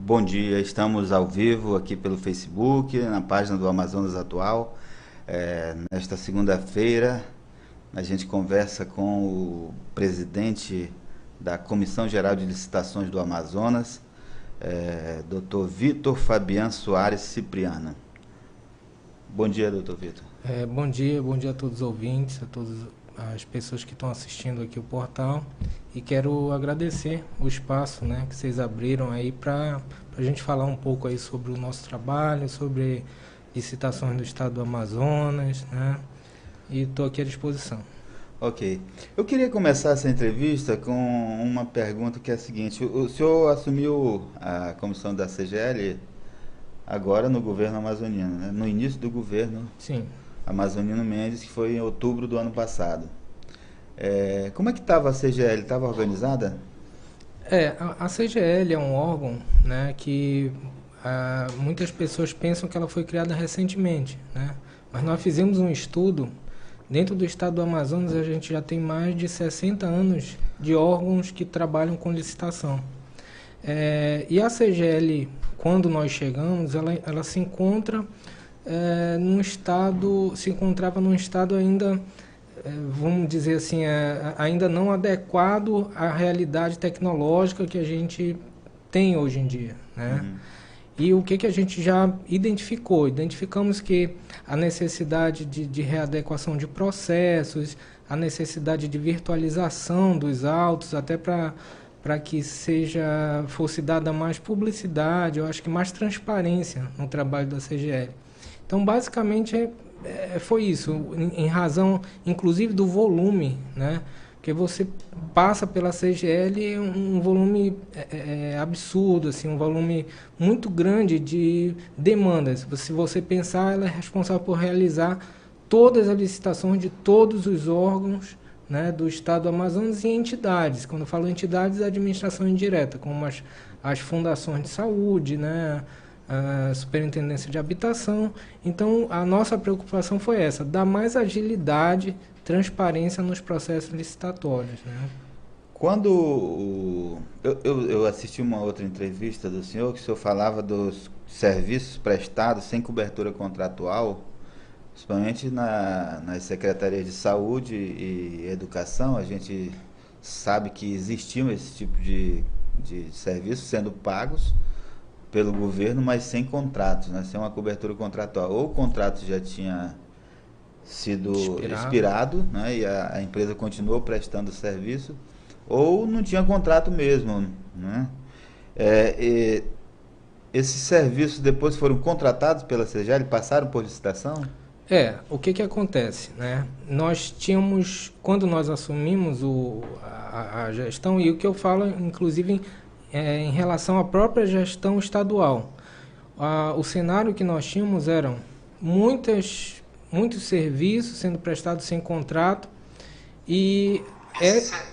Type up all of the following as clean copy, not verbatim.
Bom dia, estamos ao vivo aqui pelo Facebook, na página do Amazonas Atual. Nesta segunda-feira, a gente conversa com o presidente da Comissão Geral de Licitações do Amazonas, Dr. Vitor Fabian Soares Cipriano. Bom dia, doutor Vitor. Bom dia a todos os ouvintes, a todas as pessoas que estão assistindo aqui o portal, e quero agradecer o espaço, né, que vocês abriram aí para a gente falar um pouco aí sobre o nosso trabalho, sobre licitações do estado do Amazonas, né, e estou aqui à disposição. Ok. Eu queria começar essa entrevista com uma pergunta que é a seguinte: o senhor assumiu a comissão da CGL agora no governo amazoniano, né? No início do governo Sim. Amazonino Mendes, que foi em outubro do ano passado. Como é que estava a CGL? Estava organizada? A CGL é um órgão, né, que muitas pessoas pensam que ela foi criada recentemente, né? Mas nós fizemos um estudo. Dentro do estado do Amazonas, a gente já tem mais de 60 anos de órgãos que trabalham com licitação. E a CGL, quando nós chegamos, ela se encontra se encontrava num estado ainda, vamos dizer assim, ainda não adequado à realidade tecnológica que a gente tem hoje em dia, né? E o que a gente já identificou? Identificamos que a necessidade de readequação de processos, a necessidade de virtualização dos autos, até para que fosse dada mais publicidade, eu acho que mais transparência no trabalho da CGL. Então, basicamente, foi isso, em razão, inclusive, do volume, né? Porque você passa pela CGL um volume absurdo, assim, um volume muito grande de demandas. Se você pensar, ela é responsável por realizar todas as licitações de todos os órgãos, né, do estado do Amazonas e entidades. Quando eu falo entidades, é administração indireta, como as fundações de saúde, né, a Superintendência de Habitação. Então, a nossa preocupação foi essa, dar mais agilidade, transparência nos processos licitatórios, né? Eu assisti uma outra entrevista do senhor, que o senhor falava dos serviços prestados sem cobertura contratual, principalmente nas secretarias de saúde e educação. A gente sabe que existiam esse tipo de serviços sendo pagos pelo governo, mas sem contratos, né? Sem uma cobertura contratual. Ou o contrato já tinha sido expirado, né? E a empresa continuou prestando serviço, ou não tinha contrato mesmo, né? Esses serviços depois foram contratados pela CGL, passaram por licitação? O que acontece, né? Nós tínhamos, quando nós assumimos a gestão, e o que eu falo, inclusive, em relação à própria gestão estadual, o cenário que nós tínhamos eram muitos serviços sendo prestados sem contrato, e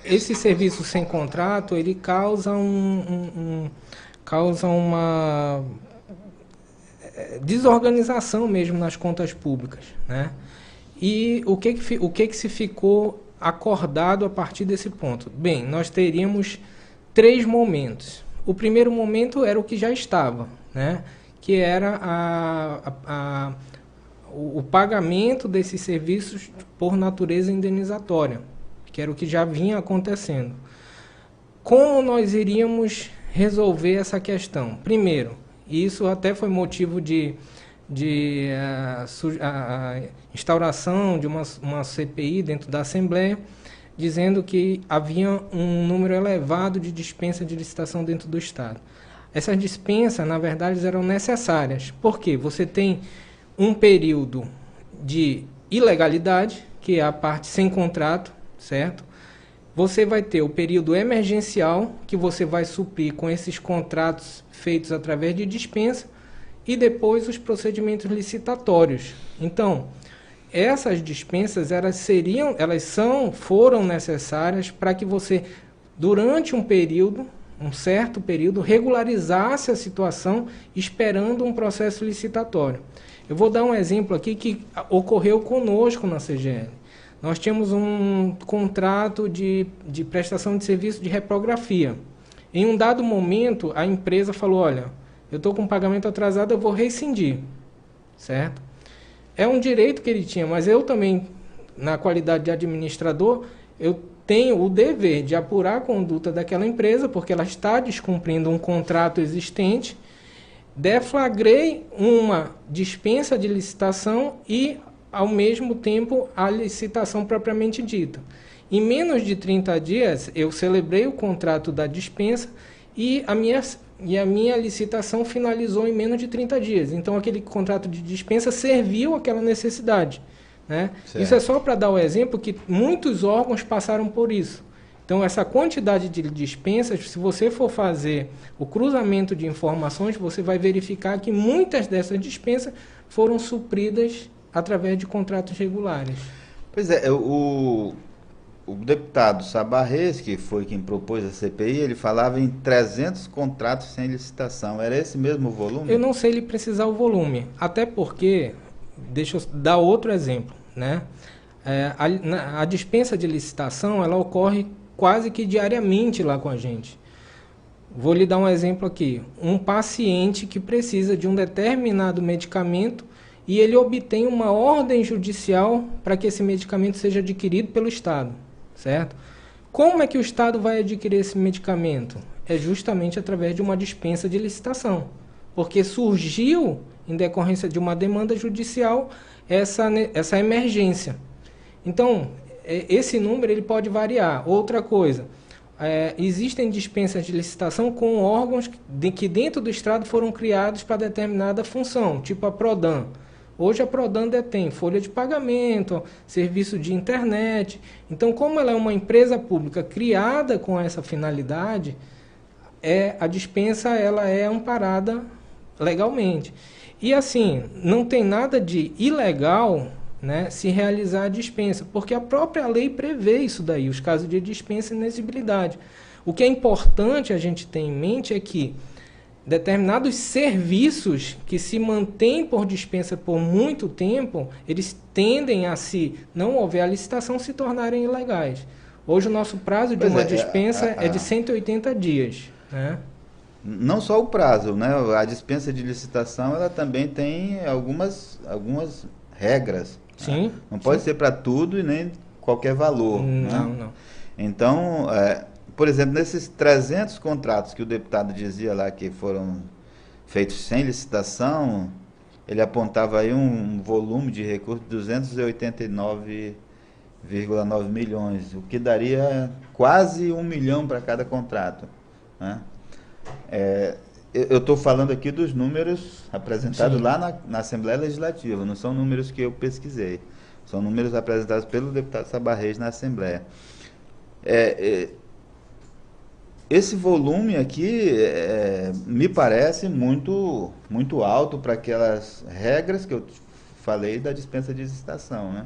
esse serviço sem contrato, ele causa uma desorganização mesmo nas contas públicas, né? E o que se ficou acordado a partir desse ponto? Bem, nós teríamos 3 momentos. O primeiro momento era o que já estava, né? Que era o pagamento desses serviços por natureza indenizatória, que era o que já vinha acontecendo. Como nós iríamos resolver essa questão? Primeiro, e isso até foi motivo de instauração de uma CPI dentro da Assembleia, dizendo que havia um número elevado de dispensas de licitação dentro do Estado. Essas dispensas, na verdade, eram necessárias. Por quê? Você tem um período de ilegalidade, que é a parte sem contrato, certo? Você vai ter o período emergencial, que você vai suprir com esses contratos feitos através de dispensa, e depois os procedimentos licitatórios. Então, essas dispensas foram necessárias para que você, durante um certo período, regularizasse a situação esperando um processo licitatório. Eu vou dar um exemplo aqui que ocorreu conosco na CGL. Nós tínhamos um contrato de prestação de serviço de reprografia. Em um dado momento, a empresa falou, olha, eu estou com um pagamento atrasado, eu vou rescindir, certo? É um direito que ele tinha, mas eu também, na qualidade de administrador, eu tenho o dever de apurar a conduta daquela empresa, porque ela está descumprindo um contrato existente, deflagrei uma dispensa de licitação e, ao mesmo tempo, a licitação propriamente dita. Em menos de 30 dias, eu celebrei o contrato da dispensa e a minha licitação finalizou em menos de 30 dias. Então, aquele contrato de dispensa serviu àquela necessidade, né? Isso é só para dar o exemplo que muitos órgãos passaram por isso. Então, essa quantidade de dispensas, se você for fazer o cruzamento de informações, você vai verificar que muitas dessas dispensas foram supridas através de contratos regulares. Pois é, o deputado Sabarrez, que foi quem propôs a CPI, ele falava em 300 contratos sem licitação. Era esse mesmo volume? Eu não sei ele precisar o volume, até porque, deixa eu dar outro exemplo, né? A dispensa de licitação, ela ocorre quase que diariamente lá com a gente. Vou lhe dar um exemplo aqui. Um paciente que precisa de um determinado medicamento e ele obtém uma ordem judicial para que esse medicamento seja adquirido pelo Estado, certo? Como é que o Estado vai adquirir esse medicamento? É justamente através de uma dispensa de licitação, porque surgiu, em decorrência de uma demanda judicial, essa emergência. Então, esse número ele pode variar. Outra coisa, existem dispensas de licitação com órgãos que dentro do Estado foram criados para determinada função, tipo a Prodan. Hoje a Prodan detém folha de pagamento, serviço de internet. Então, como ela é uma empresa pública criada com essa finalidade, a dispensa ela é amparada legalmente. E assim, não tem nada de ilegal, né, se realizar a dispensa, porque a própria lei prevê isso daí, os casos de dispensa e inexigibilidade. O que é importante a gente ter em mente é que determinados serviços que se mantêm por dispensa por muito tempo, eles tendem a, se não houver a licitação, se tornarem ilegais. Hoje o nosso prazo de uma dispensa é de 180 dias, né? Não só o prazo, né? A dispensa de licitação ela também tem algumas regras. Sim. Né? Não pode ser para tudo e nem qualquer valor. Não, né? não. Então, por exemplo, nesses 300 contratos que o deputado dizia lá que foram feitos sem licitação, ele apontava aí um volume de recursos de 289,9 milhões, o que daria quase 1 milhão para cada contrato. Né? Eu estou falando aqui dos números apresentados lá na Assembleia Legislativa, não são números que eu pesquisei, são números apresentados pelo deputado Sabarrez na Assembleia. Esse volume aqui me parece muito, muito alto para aquelas regras que eu falei da dispensa de licitação, né?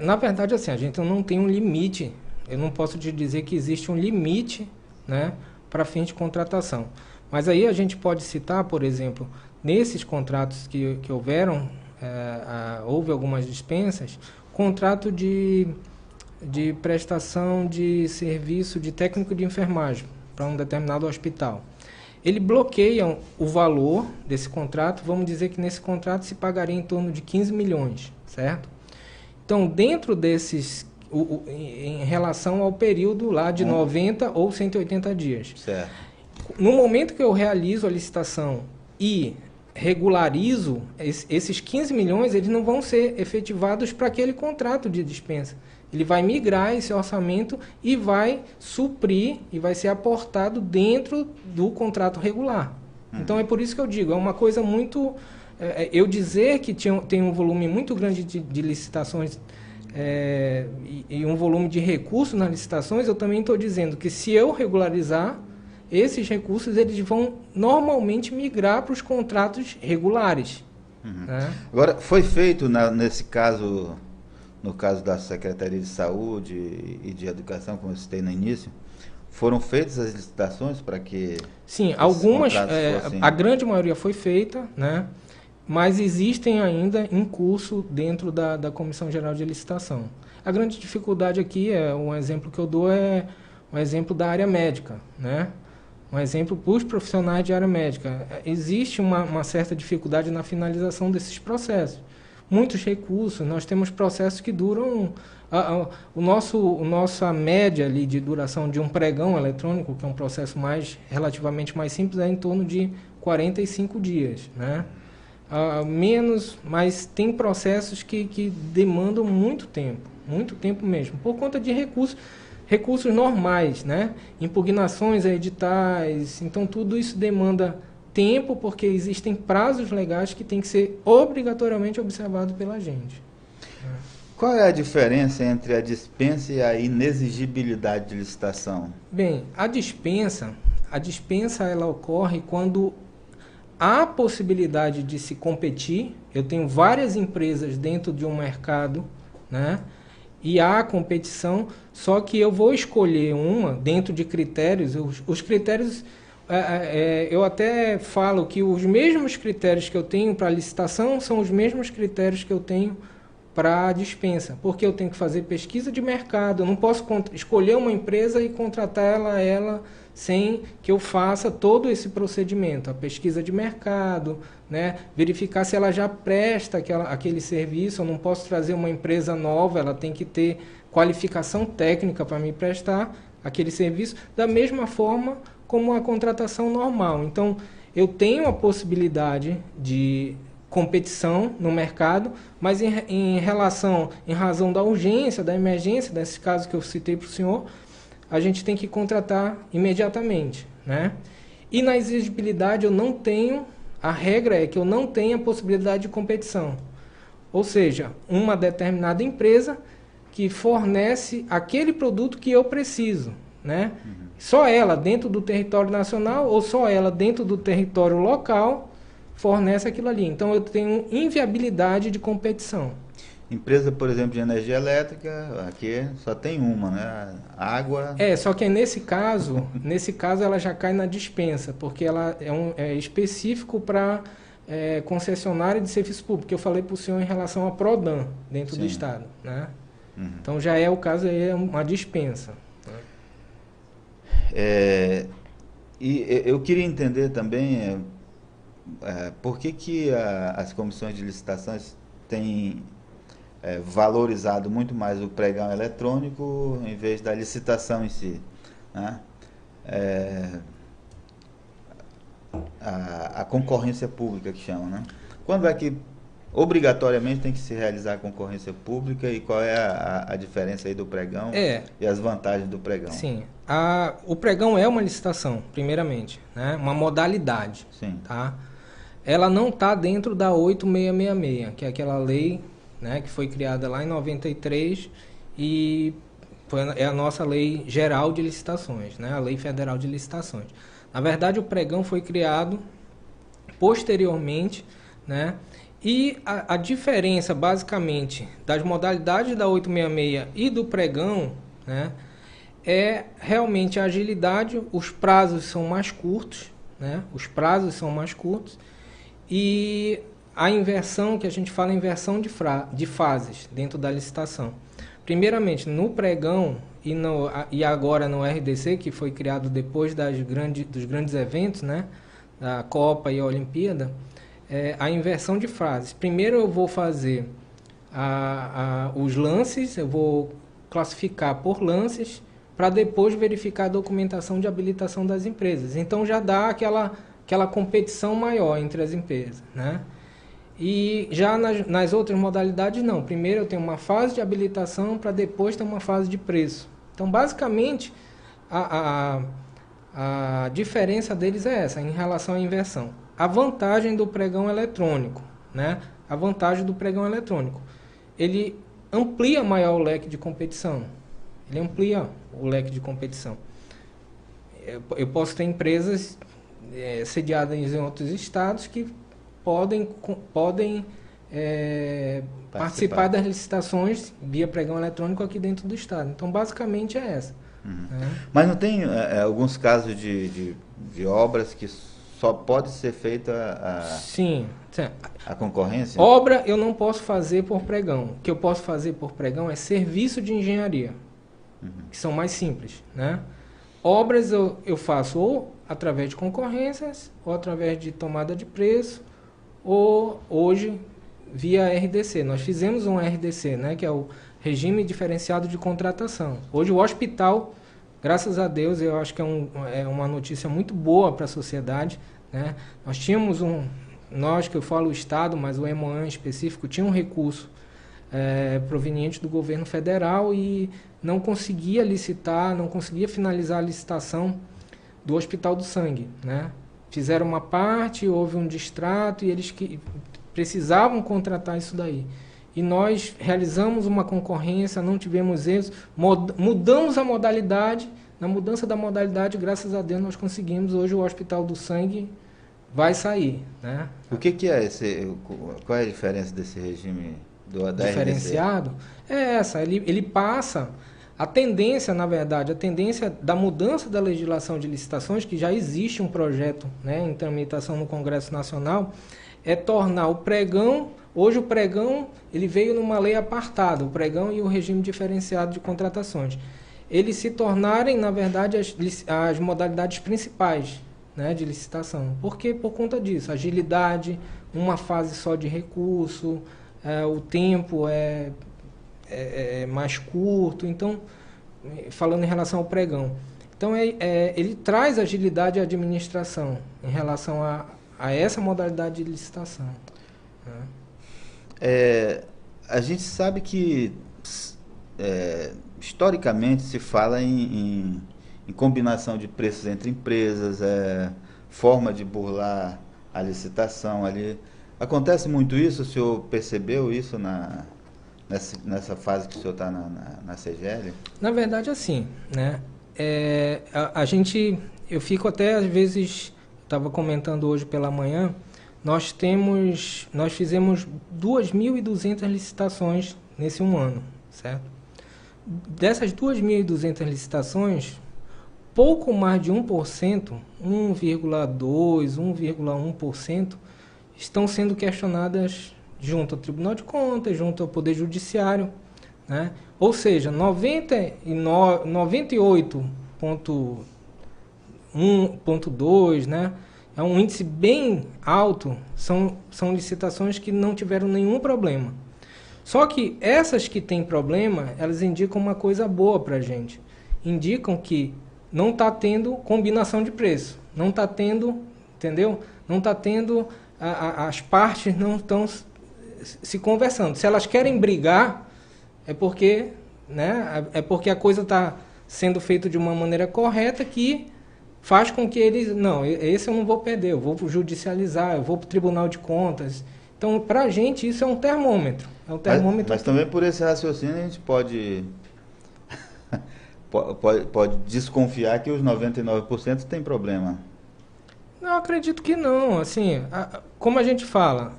Na verdade, assim, a gente não tem um limite, eu não posso te dizer que existe um limite, né, para fim de contratação. Mas aí a gente pode citar, por exemplo, nesses contratos que houveram, houve algumas dispensas, contrato de prestação de serviço de técnico de enfermagem para um determinado hospital. Ele bloqueia o valor desse contrato, vamos dizer que nesse contrato se pagaria em torno de 15 milhões, certo? Então, dentro desses, em relação ao período lá de 90 ou 180 dias. Certo. No momento que eu realizo a licitação e regularizo, esses 15 milhões eles não vão ser efetivados para aquele contrato de dispensa. Ele vai migrar esse orçamento e vai suprir e vai ser aportado dentro do contrato regular. Então é por isso que eu digo, é uma coisa muito... eu dizer que tem um volume muito grande de licitações e um volume de recursos nas licitações, eu também estou dizendo que se eu regularizar, esses recursos eles vão normalmente migrar para os contratos regulares. Né? Agora, foi feito nesse caso, no caso da Secretaria de Saúde e de Educação, como eu citei no início, foram feitas as licitações para que... Sim, algumas, a grande maioria foi feita, né? Mas existem ainda em curso dentro da Comissão Geral de Licitação. A grande dificuldade aqui, um exemplo que eu dou um exemplo da área médica, né? Um exemplo para os profissionais de área médica. Existe uma certa dificuldade na finalização desses processos. Muitos recursos, nós temos processos que duram... Nossa média ali de duração de um pregão eletrônico, que é um processo relativamente mais simples, é em torno de 45 dias, né? Menos, mas tem processos que demandam muito tempo mesmo, por conta de recursos normais, né? Impugnações a editais, então tudo isso demanda tempo, porque existem prazos legais que têm que ser obrigatoriamente observados pela gente. Qual é a diferença entre a dispensa e a inexigibilidade de licitação? Bem, a dispensa ela ocorre quando há possibilidade de se competir. Eu tenho várias empresas dentro de um mercado, né? E há competição, só que eu vou escolher uma dentro de critérios. Os critérios, eu até falo que os mesmos critérios que eu tenho para licitação são os mesmos critérios que eu tenho para a dispensa, porque eu tenho que fazer pesquisa de mercado. Eu não posso escolher uma empresa e contratar ela sem que eu faça todo esse procedimento, a pesquisa de mercado, né? Verificar se ela já presta aquele serviço. Eu não posso trazer uma empresa nova, ela tem que ter qualificação técnica para me prestar aquele serviço, da mesma forma como a contratação normal. Então, eu tenho a possibilidade de competição no mercado, mas em razão da urgência, da emergência, desses casos que eu citei para o senhor, a gente tem que contratar imediatamente, né? E na exigibilidade a regra é que eu não tenho a possibilidade de competição. Ou seja, uma determinada empresa que fornece aquele produto que eu preciso, né? Só ela dentro do território nacional ou só ela dentro do território local fornece aquilo ali. Então eu tenho inviabilidade de competição. Empresa, por exemplo, de energia elétrica, aqui só tem uma, né? Água. Só que nesse caso ela já cai na dispensa, porque ela é específico para concessionária de serviço público, que eu falei para o senhor em relação à Prodan, dentro do Estado, né? Então já é o caso, aí é uma dispensa. E eu queria entender também por que as comissões de licitações têm valorizado muito mais o pregão eletrônico em vez da licitação em si, né? A concorrência pública que chama, né? Quando é que obrigatoriamente tem que se realizar a concorrência pública e qual é a diferença aí do pregão e as vantagens do pregão? Sim, o pregão é uma licitação, primeiramente, né? Uma modalidade. Sim. Tá? Ela não está dentro da 8666, que é aquela lei, né, que foi criada lá em 93 e é a nossa lei geral de licitações, né? A lei federal de licitações. Na verdade, o pregão foi criado posteriormente, né? E a diferença, basicamente, das modalidades da 866 e do pregão, né, é realmente a agilidade. Os prazos são mais curtos, né? Os prazos são mais curtos e a inversão, que a gente fala inversão de fases dentro da licitação. Primeiramente, no pregão e agora no RDC, que foi criado depois dos grandes eventos, né, da Copa e a Olimpíada, a inversão de fases. Primeiro eu vou fazer os lances, eu vou classificar por lances, para depois verificar a documentação de habilitação das empresas. Então já dá aquela competição maior entre as empresas, né? E já nas outras modalidades não. Primeiro eu tenho uma fase de habilitação para depois ter uma fase de preço. Então basicamente a diferença deles é essa em relação à inversão. A vantagem do pregão eletrônico, né? A vantagem do pregão eletrônico, ele amplia maior o leque de competição. Ele amplia o leque de competição. Eu posso ter empresas sediadas em outros estados que podem participar das licitações via pregão eletrônico aqui dentro do estado. Então, basicamente é essa. Mas não tem alguns casos de obras que só pode ser feita a concorrência? Obra eu não posso fazer por pregão. O que eu posso fazer por pregão é serviço de engenharia, que são mais simples, né? obras eu faço ou através de concorrências, ou através de tomada de preço, ou hoje via RDC. Nós fizemos um RDC, né, que é o Regime Diferenciado de Contratação. Hoje o hospital, graças a Deus, eu acho que é uma notícia muito boa para a sociedade, né? Nós tínhamos nós que eu falo o Estado, mas o EMOAN em específico, tinha um recurso proveniente do governo federal e não conseguia licitar, não conseguia finalizar a licitação do Hospital do Sangue, né? Fizeram uma parte, houve um distrato e eles precisavam contratar isso daí. E nós realizamos uma concorrência, não tivemos êxito, mudamos a modalidade. Na mudança da modalidade, graças a Deus, nós conseguimos. Hoje o Hospital do Sangue vai sair, né? O que é qual é a diferença desse regime da diferenciado? RDC? É essa, ele passa... A tendência, na verdade, a tendência da mudança da legislação de licitações, que já existe um projeto, né, em tramitação no Congresso Nacional, é tornar o pregão... Hoje o pregão ele veio numa lei apartada, o pregão e o regime diferenciado de contratações. Eles se tornarem, na verdade, as modalidades principais, né, de licitação. Por quê? Por conta disso. Agilidade, uma fase só de recurso, o tempo é mais curto. Então, falando em relação ao pregão. Então, ele traz agilidade à administração em relação a essa modalidade de licitação. Né? A gente sabe que historicamente se fala em combinação de preços entre empresas, forma de burlar a licitação ali. Acontece muito isso? O senhor percebeu isso nessa fase que o senhor está na CGL? Na verdade, assim, né? Eu fico até às vezes, estava comentando hoje pela manhã, nós fizemos 2.200 licitações nesse um ano, certo? Dessas 2.200 licitações, pouco mais de 1%, 1,2%, 1,1%, estão sendo questionadas junto ao Tribunal de Contas, junto ao Poder Judiciário, né? Ou seja, 98,1,2%, né? É um índice bem alto, são licitações que não tiveram nenhum problema. Só que essas que têm problema, elas indicam uma coisa boa para a gente. Indicam que não está tendo combinação de preço, não está tendo, entendeu? Não está tendo, as partes não estão se conversando. Se elas querem brigar, é porque, né, a coisa está sendo feita de uma maneira correta que faz com que eles... Não, esse eu não vou perder, eu vou judicializar, eu vou para o Tribunal de Contas. Então, para a gente, isso é um termômetro. É um termômetro mas também por esse raciocínio a gente pode desconfiar que os 99% tem problema. Não, acredito que não. Assim, como a gente fala,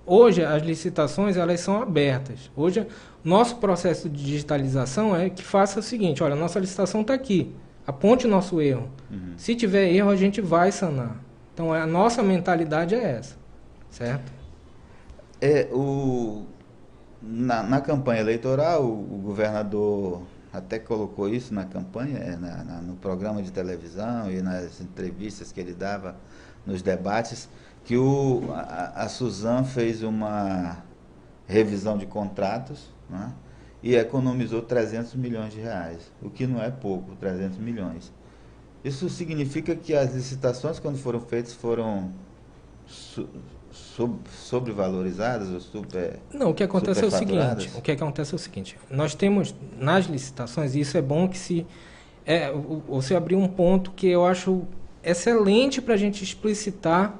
hoje as licitações elas são abertas. Hoje, nosso processo de digitalização é que faça o seguinte, olha, nossa licitação está aqui. Aponte o nosso erro. Uhum. Se tiver erro, a gente vai sanar. Então, a nossa mentalidade é essa, certo? Na campanha eleitoral, o governador até colocou isso na campanha, no programa de televisão e nas entrevistas que ele dava nos debates, que a Suzam fez uma revisão de contratos, né? E economizou 300 milhões de reais, o que não é pouco, 300 milhões. Isso significa que as licitações, quando foram feitas, foram sobrevalorizadas ou Não, o que acontece é o seguinte, nós temos nas licitações, e isso é bom que você abriu um ponto que eu acho excelente para a gente explicitar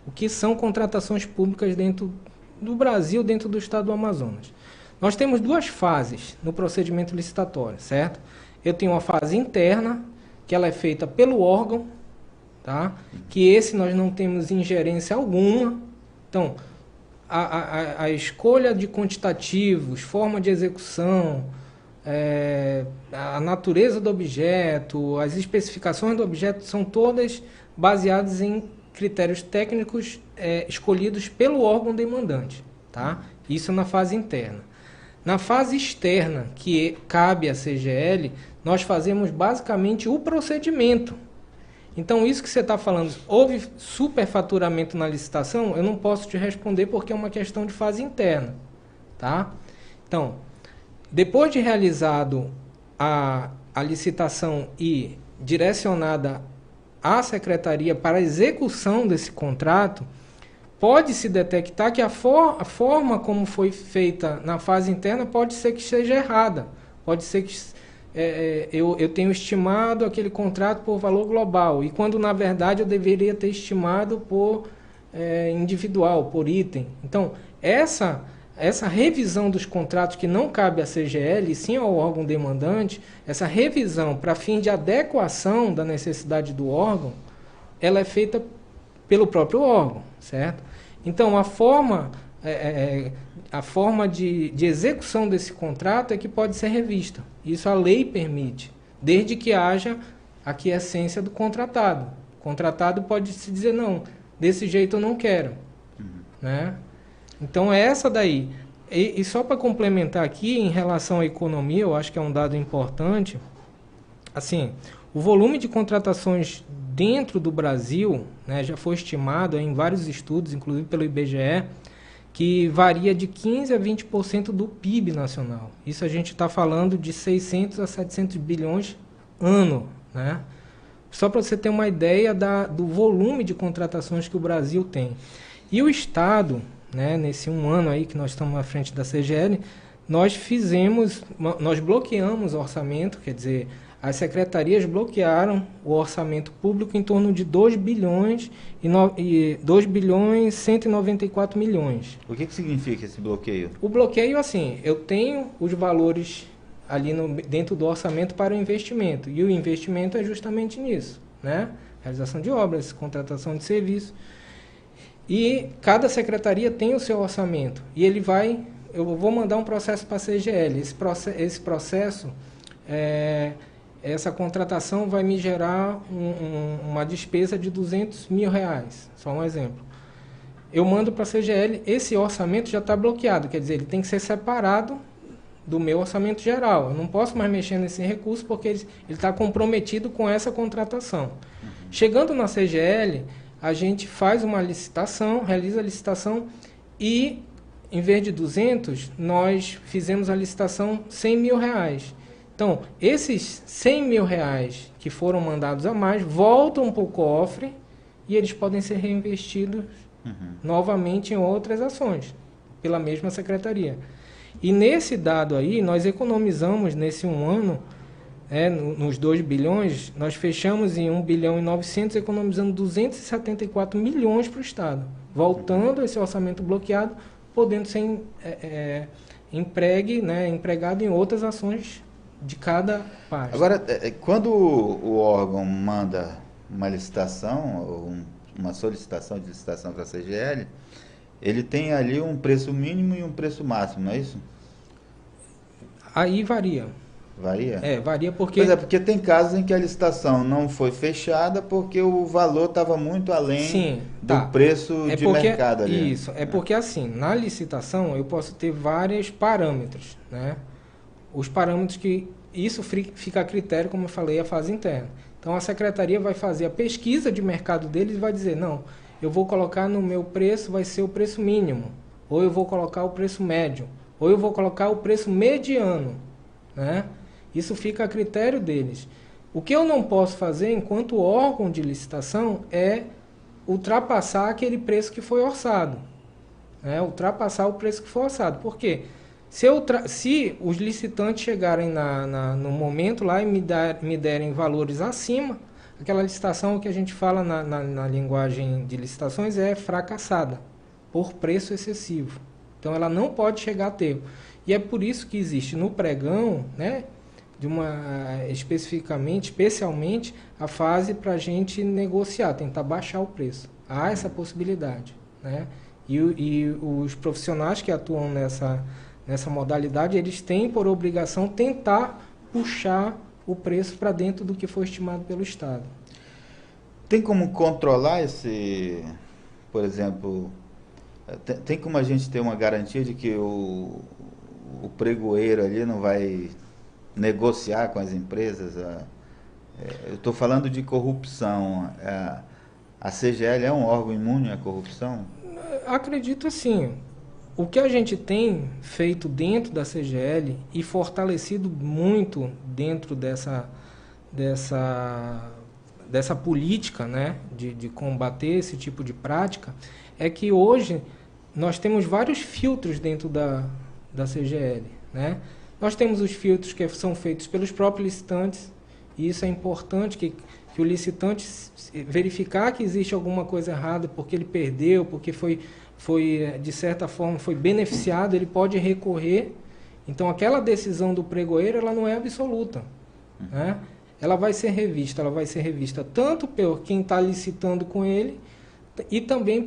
o que são contratações públicas dentro do Brasil, dentro do estado do Amazonas. Nós temos duas fases no procedimento licitatório, certo? Eu tenho uma fase interna, que ela é feita pelo órgão, tá? Que esse nós não temos ingerência alguma. Então, a escolha de quantitativos, forma de execução, a natureza do objeto, as especificações do objeto são todas baseadas em critérios técnicos escolhidos pelo órgão demandante, tá? Isso na fase interna. Na fase externa, que cabe à CGL, nós fazemos basicamente o procedimento. Então, isso que você está falando, houve superfaturamento na licitação? Eu não posso te responder porque é uma questão de fase interna. Tá? Então, depois de realizado a licitação e direcionada à secretaria para a execução desse contrato, pode-se detectar que a forma como foi feita na fase interna pode ser que seja errada. Pode ser que eu tenho estimado aquele contrato por valor global, e quando na verdade eu deveria ter estimado por individual, por item. Então, essa revisão dos contratos que não cabe à CGL, e sim ao órgão demandante, essa revisão para fim de adequação da necessidade do órgão, ela é feita pelo próprio órgão, certo? Então, a forma de execução desse contrato é que pode ser revista. Isso a lei permite, desde que haja a aquiescência do contratado. O contratado pode se dizer, não, desse jeito eu não quero. Né? Então, é essa daí. E só para complementar aqui, em relação à economia, eu acho que é um dado importante. Assim, o volume de contratações dentro do Brasil, né, já foi estimado em vários estudos, inclusive pelo IBGE, que varia de 15% a 20% do PIB nacional. Isso a gente está falando de 600 a 700 bilhões ano. Né? Só para você ter uma ideia do volume de contratações que o Brasil tem. E o Estado, né, nesse um ano aí que nós estamos à frente da CGL, nós bloqueamos o orçamento, quer dizer, as secretarias bloquearam o orçamento público em torno de 2 bilhões e 2 bilhões 194 milhões. O que significa esse bloqueio? O bloqueio, assim, eu tenho os valores ali dentro do orçamento para o investimento, e o investimento é justamente nisso, né? Realização de obras, contratação de serviço. E cada secretaria tem o seu orçamento. E eu vou mandar um processo para a CGL. Esse processo, essa contratação vai me gerar uma despesa de R$200 mil. Só um exemplo. Eu mando para a CGL, esse orçamento já está bloqueado. Quer dizer, ele tem que ser separado do meu orçamento geral. Eu não posso mais mexer nesse recurso porque ele está comprometido com essa contratação. Chegando na CGL, a gente faz uma licitação, realiza a licitação e, em vez de 200, nós fizemos a licitação R$100 mil. Então, esses R$100 mil que foram mandados a mais voltam para o cofre e eles podem ser reinvestidos novamente em outras ações, pela mesma secretaria. E nesse dado aí, nós economizamos nesse um ano, nos 2 bilhões, nós fechamos em 1 bilhão e 900, economizando 274 milhões para o Estado, voltando esse orçamento bloqueado, podendo ser empregado em outras ações de cada parte. Agora, quando o órgão manda uma licitação, ou uma solicitação de licitação para a CGL, ele tem ali um preço mínimo e um preço máximo, não é isso? Aí varia. Varia? Varia porque... Pois é, porque tem casos em que a licitação não foi fechada porque o valor estava muito além do preço de mercado ali. Isso, porque assim, na licitação eu posso ter vários parâmetros, né? Os parâmetros que... Isso fica a critério, como eu falei, a fase interna. Então a secretaria vai fazer a pesquisa de mercado deles e vai dizer, não, eu vou colocar no meu preço, vai ser o preço mínimo, ou eu vou colocar o preço médio, ou eu vou colocar o preço mediano, né? Isso fica a critério deles. O que eu não posso fazer enquanto órgão de licitação é ultrapassar aquele preço que foi orçado. Né? Ultrapassar o preço que foi orçado. Por quê? Se os licitantes chegarem no momento lá e me derem valores acima, aquela licitação que a gente fala na linguagem de licitações é fracassada, por preço excessivo. Então ela não pode chegar a termo. E é por isso que existe no pregão, né, especialmente, a fase para a gente negociar, tentar baixar o preço. Há essa possibilidade. Né? E os profissionais que atuam nessa modalidade, eles têm por obrigação tentar puxar o preço para dentro do que foi estimado pelo Estado. Tem como controlar por exemplo, tem como a gente ter uma garantia de que o o pregoeiro ali não vai negociar com as empresas? Eu estou falando de corrupção. A CGL é um órgão imune à corrupção? Acredito assim. O que a gente tem feito dentro da CGL e fortalecido muito dentro dessa política, né, de combater esse tipo de prática, é que hoje nós temos vários filtros dentro da CGL, né? Nós temos os filtros que são feitos pelos próprios licitantes, e isso é importante, que o licitante verificar que existe alguma coisa errada, porque ele perdeu, porque foi de certa forma, foi beneficiado, ele pode recorrer. Então, aquela decisão do pregoeiro, ela não é absoluta, né? Ela vai ser revista tanto por quem está licitando com ele, e também